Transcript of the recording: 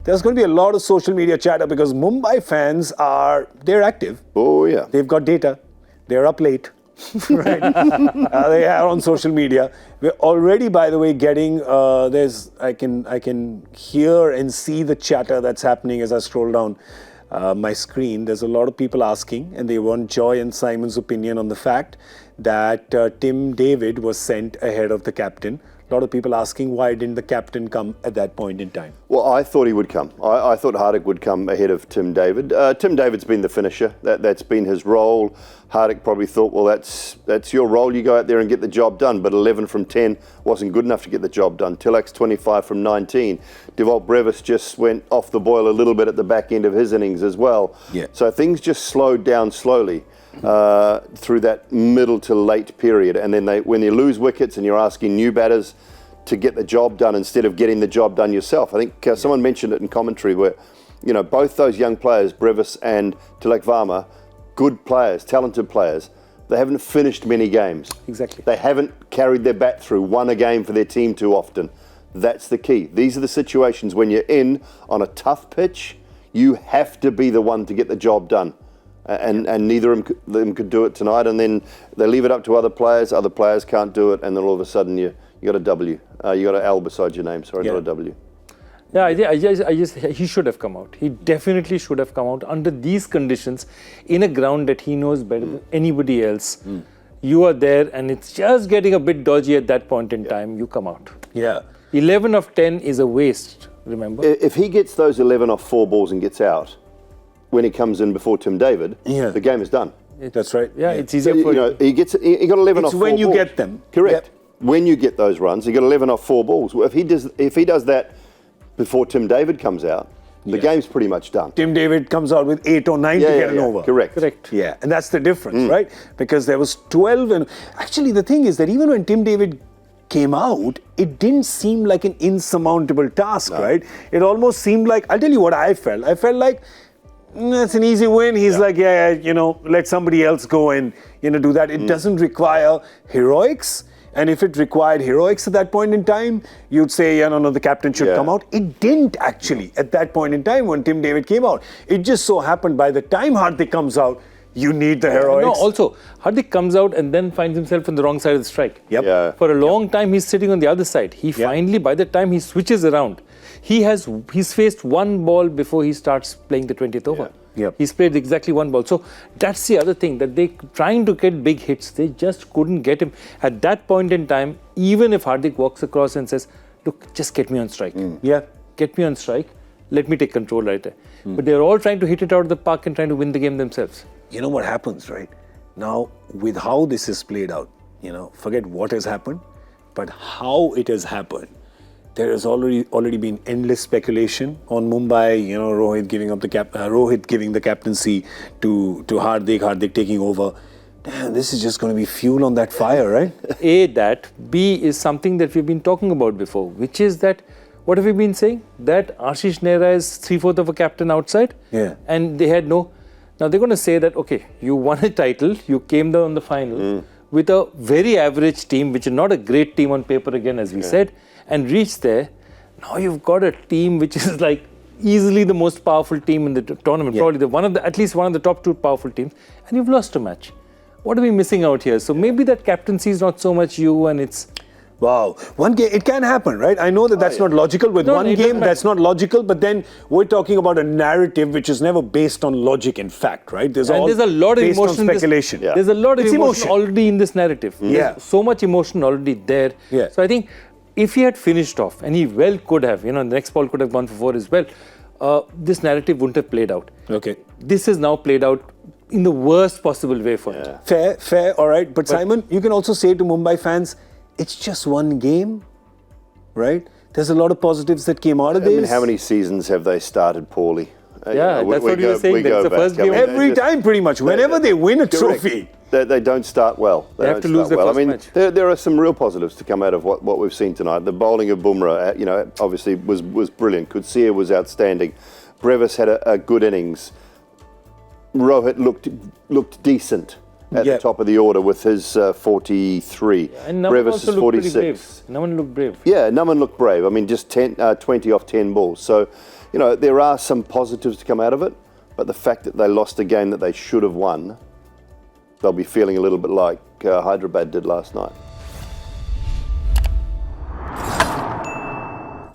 there's going to be a lot of social media chatter because Mumbai fans they're active. Oh, yeah. They've got data. They're up late. Right? They are on social media. We're already, by the way, getting, I can hear and see the chatter that's happening as I scroll down my screen. There's a lot of people asking, and they want Joy and Simon's opinion on the fact that Tim David was sent ahead of the captain. A lot of people asking why didn't the captain come at that point in time? Well, I thought he would come. I thought Hardik would come ahead of Tim David. Tim David's been the finisher. That's been his role. Hardik probably thought, well, that's your role. You go out there and get the job done. But 11 from 10 wasn't good enough to get the job done. Tilak's 25 from 19. Devault Brevis just went off the boil a little bit at the back end of his innings as well. Yeah. So things just slowed down slowly through that middle to late period. And then when you lose wickets and you're asking new batters to get the job done instead of getting the job done yourself. I think someone mentioned it in commentary where, both those young players, Brevis and Tilak Varma, good players, talented players, they haven't finished many games. Exactly. They haven't carried their bat through, won a game for their team too often. That's the key. These are the situations when you're in on a tough pitch, you have to be the one to get the job done. And neither of them could do it tonight, and then they leave it up to other players can't do it, and then all of a sudden you got a W. You got an L beside your name, sorry, not a W. Yeah, I just he should have come out. He definitely should have come out under these conditions in a ground that he knows better than anybody else. You are there and it's just getting a bit dodgy at that point in time, you come out. Yeah. 11 of 10 is a waste, remember? If he gets those 11 off 4 balls and gets out, when he comes in before Tim David, the game is done. That's right. Yeah, it's easier for you. He got 11 off 4 balls. It's when you get them. Correct. Yep. When you get those runs, he got 11 off 4 balls. If he does that before Tim David comes out, the game's pretty much done. Tim David comes out with 8 or 9 to get an over. Correct. Yeah, and that's the difference, right? Because there was 12, and actually the thing is that even when Tim David came out, it didn't seem like an insurmountable task, right? It almost seemed like, I'll tell you what I felt. I felt like, that's an easy win. He's like, let somebody else go and, do that. It doesn't require heroics. And if it required heroics at that point in time, you'd say, no, the captain should come out. It didn't actually at that point in time when Tim David came out. It just so happened by the time Hardik comes out, you need the heroics. No, also, Hardik comes out and then finds himself on the wrong side of the strike. Yep. Yeah. For a long time, he's sitting on the other side. He finally, by the time he switches around, he's faced one ball before he starts playing the 20th over. Yep. He's played exactly one ball. So that's the other thing, that they trying to get big hits, they just couldn't get him. At that point in time, even if Hardik walks across and says, look, just get me on strike. Get me on strike. Let me take control right there. But they're all trying to hit it out of the park and trying to win the game themselves. You know what happens, right? Now, with how this is played out, forget what has happened, but how it has happened. There has already been endless speculation on Mumbai. Rohit giving the captaincy to Hardik. Hardik taking over. Damn, this is just going to be fuel on that fire, right? A, that. B is something that we've been talking about before, which is that, what have we been saying? That Ashish Nehra is 3/4 of a captain outside. Yeah. And they had no. Now they're going to say that, okay, you won a title, you came down the final with a very average team, which is not a great team on paper again, as we said, and reached there. Now you've got a team which is like easily the most powerful team in the tournament, probably at least one of the top 2 powerful teams, and you've lost a match. What are we missing out here? So maybe that captaincy is not so much you, and it's... Wow. One game, it can happen, right? I know that's not logical. With one game, that's not logical. But then we're talking about a narrative which is never based on logic and fact, right? There's a lot of emotion. Speculation. There's a lot of emotion already in this narrative. There's so much emotion already there. Yeah. So I think if he had finished off, and he well could have, the next ball could have gone for 4 as well, this narrative wouldn't have played out. Okay. This is now played out in the worst possible way for it. Fair, all right. But Simon, you can also say to Mumbai fans, it's just one game, right? There's a lot of positives that came out of this. I mean, how many seasons have they started poorly? That's what you were saying. That's the first game. Every time, pretty much. Whenever they win a trophy. They don't start well. They have to lose their first match. There are some real positives to come out of what we've seen tonight. The bowling of Bumrah, obviously was brilliant. Kutsia was outstanding. Brevis had a good innings. Rohit looked decent. at the top of the order with his 43. And Naman Brevis also is looked pretty 46. brave. Naman looked brave. Yeah, Naman looked brave. I mean, just 20 off 10 balls. So, you know, there are some positives to come out of it, but the fact that they lost a game that they should have won, they'll be feeling a little bit like Hyderabad did last night.